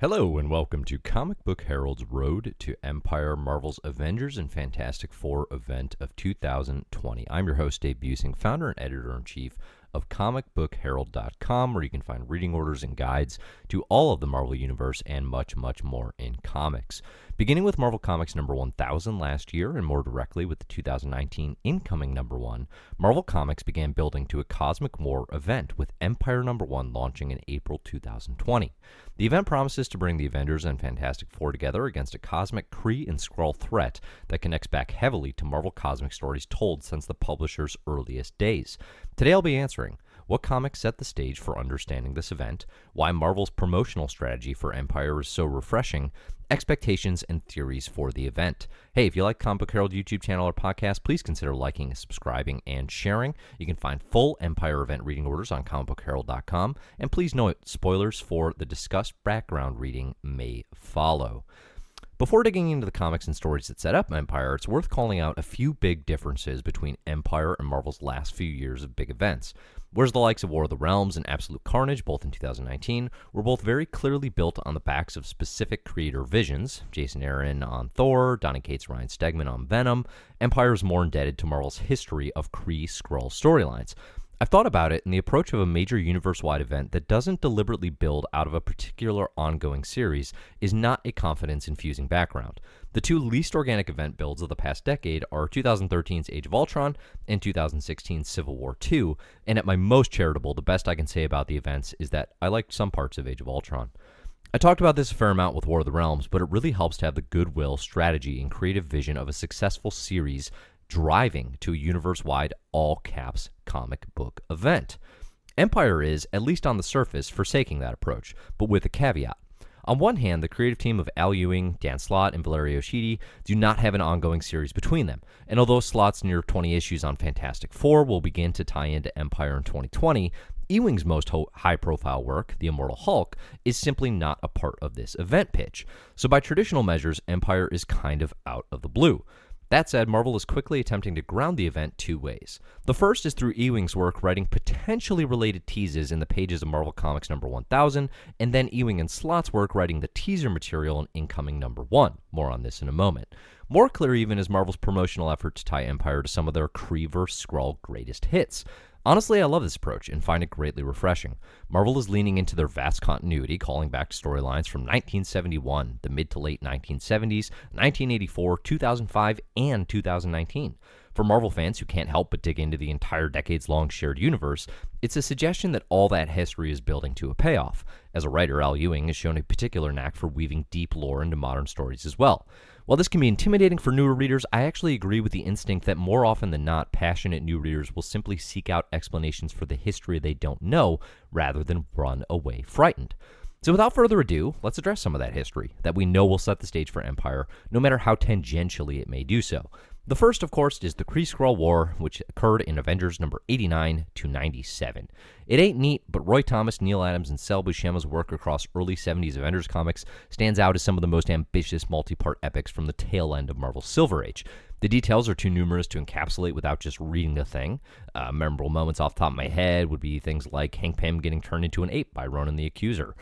Hello and welcome to Comic Book Herald's Road to Empyre, Marvel's Avengers and Fantastic Four event of 2020. I'm your host, Dave Busing, founder and editor-in-chief of comicbookherald.com, where you can find reading orders and guides to all of the Marvel Universe and much, much more in comics. Beginning with Marvel Comics number 1000 last year, and more directly with the 2019 incoming number 1, Marvel Comics began building to a Cosmic War event, with Empyre number 1 launching in April 2020. The event promises to bring the Avengers and Fantastic Four together against a cosmic Kree and Skrull threat that connects back heavily to Marvel cosmic stories told since the publisher's earliest days. Today I'll be answering what comics set the stage for understanding this event, why Marvel's promotional strategy for Empyre is so refreshing, expectations and theories for the event. Hey, if you like Comic Book Herald YouTube channel or podcast, please consider liking, subscribing, and sharing. You can find full Empyre event reading orders on comicbookherald.com, and please note, spoilers for the discussed background reading may follow. Before digging into the comics and stories that set up Empyre, it's worth calling out a few big differences between Empyre and Marvel's last few years of big events. Whereas the likes of War of the Realms and Absolute Carnage, both in 2019, were both very clearly built on the backs of specific creator visions, Jason Aaron on Thor, Donny Cates, Ryan Stegman on Venom, Empyre is more indebted to Marvel's history of Kree-Skrull storylines. I've thought about it, and the approach of a major universe-wide event that doesn't deliberately build out of a particular ongoing series is not a confidence-infusing background. The two least organic event builds of the past decade are 2013's Age of Ultron and 2016's Civil War II, and at my most charitable, the best I can say about the events is that I liked some parts of Age of Ultron. I talked about this a fair amount with War of the Realms, but it really helps to have the goodwill, strategy, and creative vision of a successful series driving to a universe-wide, all-caps comic book event. Empyre is, at least on the surface, forsaking that approach, but with a caveat. On one hand, the creative team of Al Ewing, Dan Slott, and Valerio Schiti do not have an ongoing series between them, and although Slott's near 20 issues on Fantastic Four will begin to tie into Empyre in 2020, Ewing's most high-profile work, The Immortal Hulk, is simply not a part of this event pitch. So by traditional measures, Empyre is kind of out of the blue. That said, Marvel is quickly attempting to ground the event two ways. The first is through Ewing's work writing potentially related teases in the pages of Marvel Comics number 1000, and then Ewing and Slott's work writing the teaser material in incoming number 1. More on this in a moment. More clear even is Marvel's promotional effort to tie Empyre to some of their Kree vs. Skrull greatest hits. Honestly, I love this approach and find it greatly refreshing. Marvel is leaning into their vast continuity, calling back to storylines from 1971, the mid to late 1970s, 1984, 2005, and 2019. For Marvel fans who can't help but dig into the entire decades-long shared universe, it's a suggestion that all that history is building to a payoff. As a writer, Al Ewing has shown a particular knack for weaving deep lore into modern stories as well. While this can be intimidating for newer readers, I actually agree with the instinct that more often than not, passionate new readers will simply seek out explanations for the history they don't know, rather than run away frightened. So without further ado, let's address some of that history that we know will set the stage for Empyre, no matter how tangentially it may do so. The first, of course, is the KreeSkrull War, which occurred in Avengers number 89 to 97. It ain't neat, but Roy Thomas, Neil Adams, and Sal Buscema's work across early 70s Avengers comics stands out as some of the most ambitious multi-part epics from the tail end of Marvel's Silver Age. The details are too numerous to encapsulate without just reading the thing. Memorable moments off the top of my head would be things like Hank Pym getting turned into an ape by Ronan the Accuser,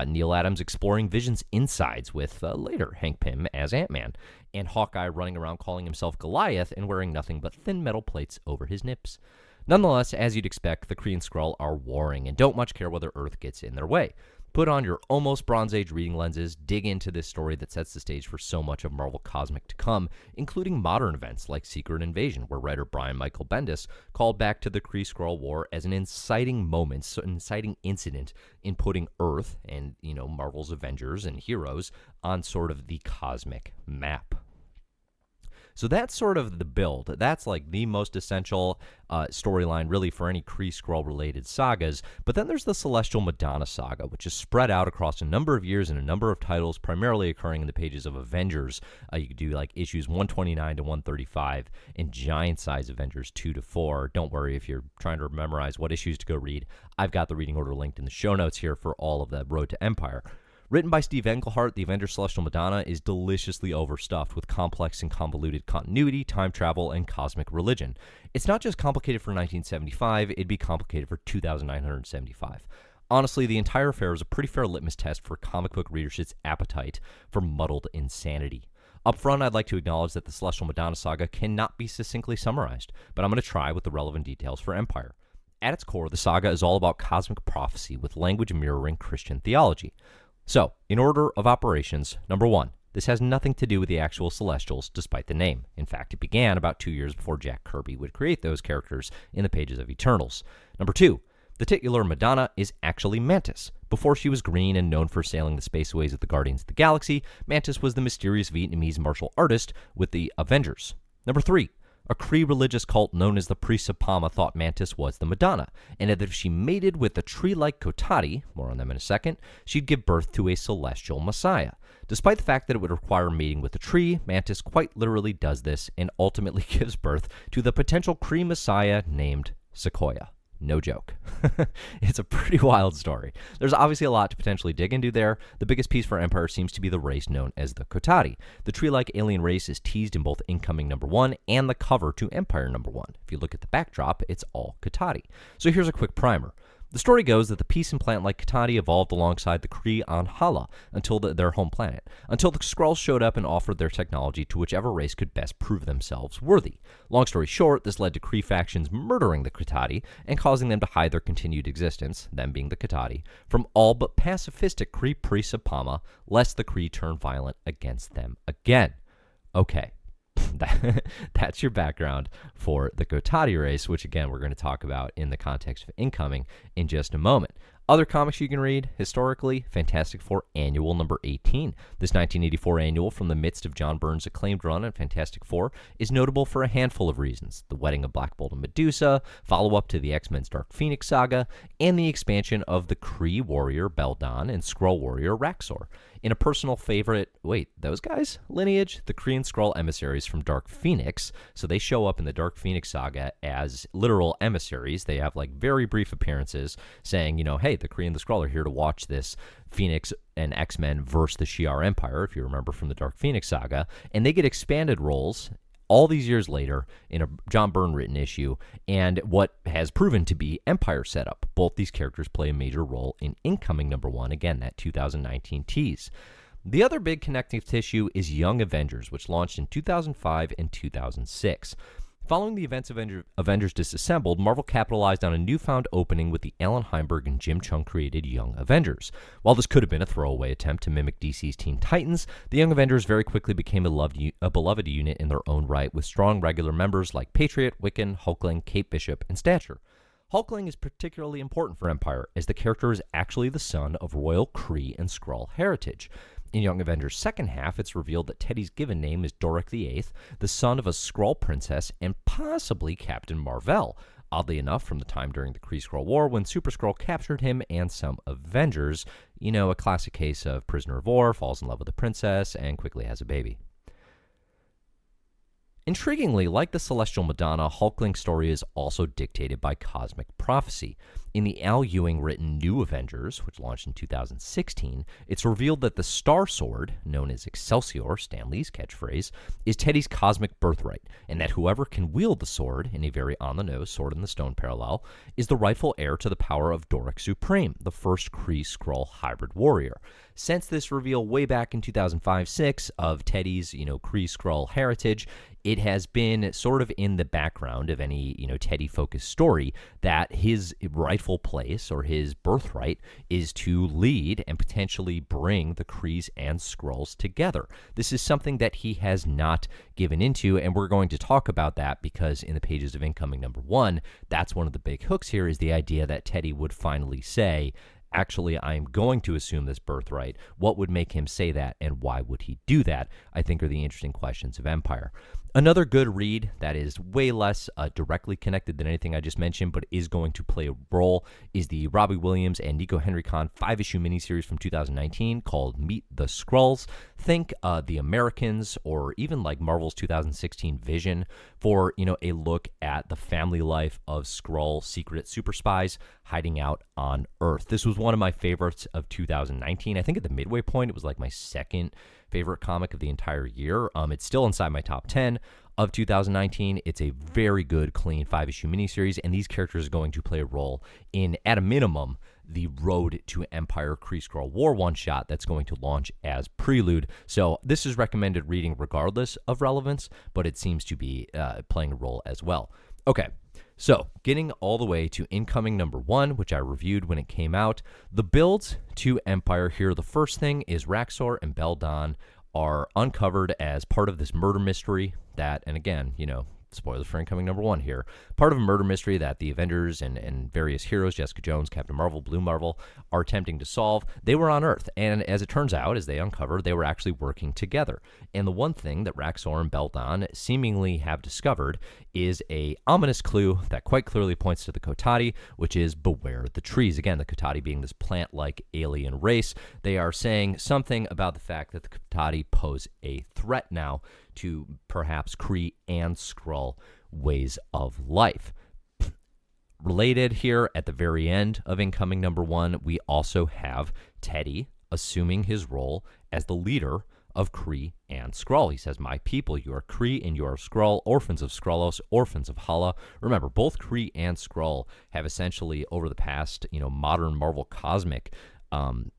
Neil Adams exploring Vision's insides with later Hank Pym as Ant-Man, and Hawkeye running around calling himself Goliath and wearing nothing but thin metal plates over his nips. Nonetheless, as you'd expect, the Kree and Skrull are warring and don't much care whether Earth gets in their way. Put on your almost Bronze Age reading lenses, dig into this story that sets the stage for so much of Marvel Cosmic to come, including modern events like Secret Invasion, where writer Brian Michael Bendis called back to the Kree-Skrull War as an inciting moment, so an inciting incident in putting Earth and, Marvel's Avengers and heroes on sort of the cosmic map. So that's sort of the build. That's like the most essential storyline really for any Kree-Skrull related sagas. But then there's the Celestial Madonna saga, which is spread out across a number of years and a number of titles, primarily occurring in the pages of Avengers. You could do like issues 129 to 135 and giant size Avengers 2 to 4. Don't worry if you're trying to memorize what issues to go read. I've got the reading order linked in the show notes here for all of the Road to Empyre. Written by Steve Englehart, the Avengers Celestial Madonna is deliciously overstuffed with complex and convoluted continuity, time travel, and cosmic religion. It's not just complicated for 1975, it'd be complicated for 2975. Honestly, the entire affair is a pretty fair litmus test for comic book readership's appetite for muddled insanity. Up front, I'd like to acknowledge that the Celestial Madonna saga cannot be succinctly summarized, but I'm going to try with the relevant details for Empyre. At its core, the saga is all about cosmic prophecy with language mirroring Christian theology. So, in order of operations, number 1, this has nothing to do with the actual Celestials, despite the name. In fact, it began about 2 years before Jack Kirby would create those characters in the pages of Eternals. Number 2, the titular Madonna is actually Mantis. Before she was green and known for sailing the spaceways of the Guardians of the Galaxy, Mantis was the mysterious Vietnamese martial artist with the Avengers. Number 3, a Kree religious cult known as the Priests of Pama thought Mantis was the Madonna, and that if she mated with the tree-like Catotti, more on them in a second, she'd give birth to a celestial messiah. Despite the fact that it would require mating with a tree, Mantis quite literally does this and ultimately gives birth to the potential Kree messiah named Sequoia. No joke. It's a pretty wild story. There's obviously a lot to potentially dig into there. The biggest piece for Empyre seems to be the race known as the Catotti. The tree-like alien race is teased in both incoming number 1 and the cover to Empyre number 1. If you look at the backdrop, it's all Catotti. So here's a quick primer. The story goes that the peace and plant-like Catotti evolved alongside the Kree on Hala until their home planet, until the Skrulls showed up and offered their technology to whichever race could best prove themselves worthy. Long story short, this led to Kree factions murdering the Catotti and causing them to hide their continued existence, them being the Catotti, from all but pacifistic Kree priests of Pama, lest the Kree turn violent against them again. Okay. That's your background for the Catotti race, which again we're going to talk about in the context of incoming in just a moment. Other comics you can read historically: Fantastic Four Annual number 18. This 1984 annual from the midst of John Byrne's acclaimed run on Fantastic Four is notable for a handful of reasons: the wedding of Black Bolt and Medusa, follow-up to the X-Men's Dark Phoenix saga, and the expansion of the Kree warrior Beldon and Skrull warrior Raxor. In a personal favorite, wait, those guys? Lineage, the Kree and Skrull emissaries from Dark Phoenix. So they show up in the Dark Phoenix saga as literal emissaries. They have like very brief appearances saying, hey, the Kree and the Skrull are here to watch this Phoenix and X-Men versus the Shi'ar Empire, if you remember from the Dark Phoenix saga. And they get expanded roles all these years later in a John Byrne written issue, and what has proven to be Empyre setup. Both these characters play a major role in incoming number 1, again, that 2019 tease. The other big connective tissue is Young Avengers, which launched in 2005 and 2006. Following the events of Avengers Disassembled, Marvel capitalized on a newfound opening with the Alan Heinberg and Jim Chung created Young Avengers. While this could have been a throwaway attempt to mimic DC's Teen Titans, the Young Avengers very quickly became a beloved unit in their own right, with strong regular members like Patriot, Wiccan, Hulkling, Kate Bishop, and Stature. Hulkling is particularly important for Empyre, as the character is actually the son of royal Kree and Skrull heritage. In Young Avengers' second half, it's revealed that Teddy's given name is Doric VIII, the son of a Skrull princess and possibly Captain Marvel. Oddly enough, from the time during the KreeSkrull War when Super Skrull captured him and some Avengers, a classic case of prisoner of war, falls in love with a princess, and quickly has a baby. Intriguingly, like the Celestial Madonna, Hulkling's story is also dictated by cosmic prophecy. In the Al Ewing written New Avengers, which launched in 2016, it's revealed that the Star Sword, known as Excelsior, Stan Lee's catchphrase, is Teddy's cosmic birthright, and that whoever can wield the sword, in a very on-the-nose Sword in the Stone parallel, is the rightful heir to the power of Doric Supreme, the first Kree-Skrull hybrid warrior. Since this reveal way back in 2005-06 of Teddy's, Kree-Skrull heritage, it has been sort of in the background of any, Teddy-focused story that his rightful place or his birthright is to lead and potentially bring the Krees and Skrulls together. This is something that he has not given into, and we're going to talk about that because in the pages of incoming number 1, that's one of the big hooks here, is the idea that Teddy would finally say, actually, I'm going to assume this birthright. What would make him say that, and why would he do that, I think are the interesting questions of Empyre. Another good read that is way less directly connected than anything I just mentioned, but is going to play a role, is the Robbie Williams and Nico Henry Khan 5-issue miniseries from 2019 called Meet the Skrulls. Think The Americans, or even like Marvel's 2016 Vision, for a look at the family life of Skrull secret super spies hiding out on Earth. This was one of my favorites of 2019. I think at the midway point, it was like my second favorite comic of the entire year. It's still inside my top 10 of 2019. It's a very good, clean 5-issue miniseries, and these characters are going to play a role in, at a minimum, the Road to Empire KreeSkrull War one-shot that's going to launch as Prelude. So this is recommended reading regardless of relevance, but it seems to be playing a role as well. Okay, so getting all the way to incoming number 1, which I reviewed when it came out, the builds to Empyre here. The first thing is Raxor and Beldan are uncovered as part of this murder mystery that, and again, spoilers for incoming number 1 here, part of a murder mystery that the Avengers and various heroes, Jessica Jones, Captain Marvel, Blue Marvel, are attempting to solve. They were on Earth, and as it turns out, as they uncover, they were actually working together. And the one thing that Raxor and Beldan seemingly have discovered is a ominous clue that quite clearly points to the Catotti, which is beware the trees. Again, the Catotti being this plant-like alien race. They are saying something about the fact that the Catotti pose a threat now to perhaps Kree and Skrull ways of life. Related here at the very end of incoming number 1, we also have Teddy assuming his role as the leader of Kree and Skrull. He says, "My people, you are Kree and you are Skrull, orphans of Skrullos, orphans of Hala." Remember, both Kree and Skrull have essentially, over the past, modern Marvel cosmic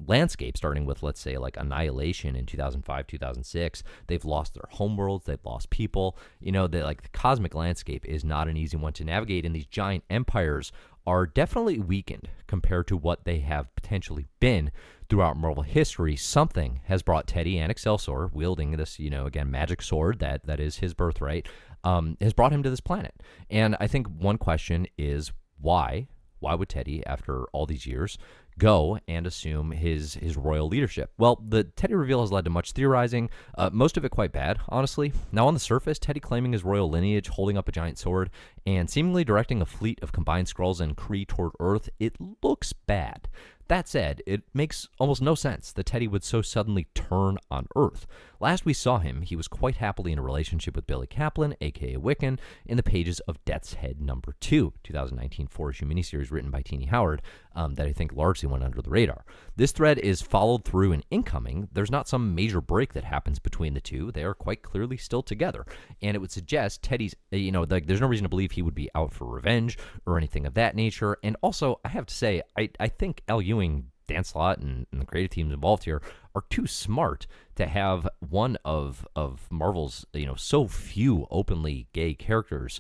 landscape, starting with, let's say, like Annihilation in 2005, 2006, they've lost their homeworlds, they've lost people. The cosmic landscape is not an easy one to navigate, and these giant empires are definitely weakened compared to what they have potentially been throughout Marvel history. Something has brought Teddy and Excelsior, wielding this, again, magic sword that is his birthright, has brought him to this planet. And I think one question is why? Why would Teddy, after all these years, go and assume his royal leadership? Well, the Teddy reveal has led to much theorizing, most of it quite bad, honestly. Now, on the surface, Teddy claiming his royal lineage, holding up a giant sword, and seemingly directing a fleet of combined Skrulls and Kree toward Earth, it looks bad. That said, it makes almost no sense that Teddy would so suddenly turn on Earth. Last we saw him, he was quite happily in a relationship with Billy Kaplan, aka Wiccan, in the pages of Death's Head number 2, 2019 4-issue miniseries written by Teenie Howard, that I think largely went under the radar. This thread is followed through in incoming. There's not some major break that happens between the two. They are quite clearly still together. And it would suggest Teddy's, there's no reason to believe he would be out for revenge or anything of that nature. And also, I have to say, I think Al Ewing, Dan Slott, and the creative teams involved here are too smart to have one of Marvel's, so few openly gay characters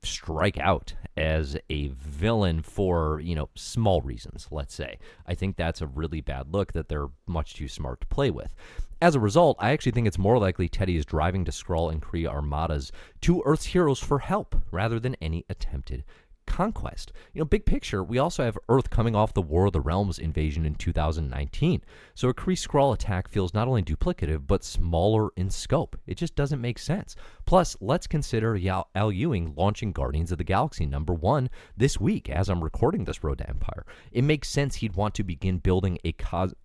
strike out as a villain for, small reasons, let's say. I think that's a really bad look that they're much too smart to play with. As a result, I actually think it's more likely Teddy is driving to Skrull and Kree armadas to Earth's heroes for help rather than any attempted conquest. Big picture, we also have Earth coming off the War of the Realms invasion in 2019. So a Kree-Skrull attack feels not only duplicative, but smaller in scope. It just doesn't make sense. Plus, let's consider Al Ewing launching Guardians of the Galaxy number 1 this week as I'm recording this Road to Empire. It makes sense he'd want to begin building a cosmic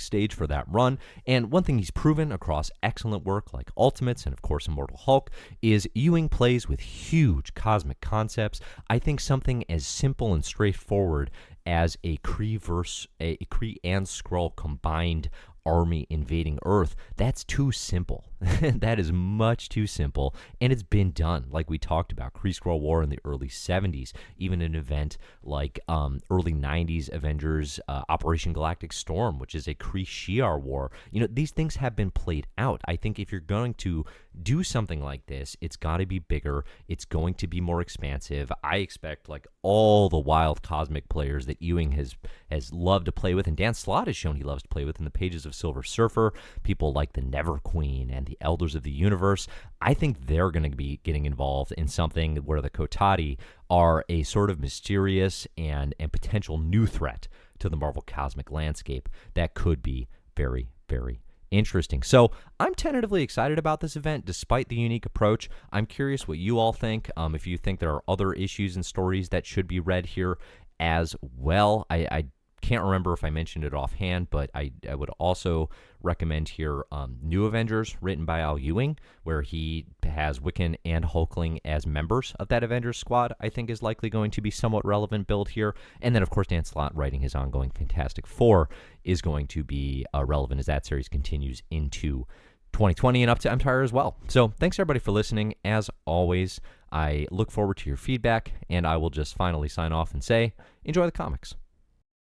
stage for that run. And one thing he's proven across excellent work like Ultimates and, of course, Immortal Hulk is Ewing plays with huge cosmic concepts. I think something as simple and straightforward as a Kree and Skrull combined army invading Earth, that's too simple. That is much too simple, and it's been done, like we talked about. KreeSkrull War in the early 70s, even an event like early 90s Avengers Operation Galactic Storm, which is a Kree-Shi'ar war. These things have been played out. I think if you're going to do something like this, it's got to be bigger. It's going to be more expansive. I expect all the wild cosmic players that Ewing has loved to play with, and Dan Slott has shown he loves to play with in the pages of Silver Surfer, people like the Never Queen and the Elders of the Universe. I think they're going to be getting involved in something where the Catotti are a sort of mysterious and potential new threat to the Marvel cosmic landscape that could be very, very interesting. So I'm tentatively excited about this event despite the unique approach. I'm curious what you all think. If you think there are other issues and stories that should be read here as well. I can't remember if I mentioned it offhand, but I would also recommend here New Avengers, written by Al Ewing, where he has Wiccan and Hulkling as members of that Avengers squad. I think is likely going to be somewhat relevant build here. And then, of course, Dan Slott writing his ongoing Fantastic Four is going to be relevant as that series continues into 2020 and up to Empyre as well. So thanks, everybody, for listening. As always, I look forward to your feedback, and I will just finally sign off and say, enjoy the comics.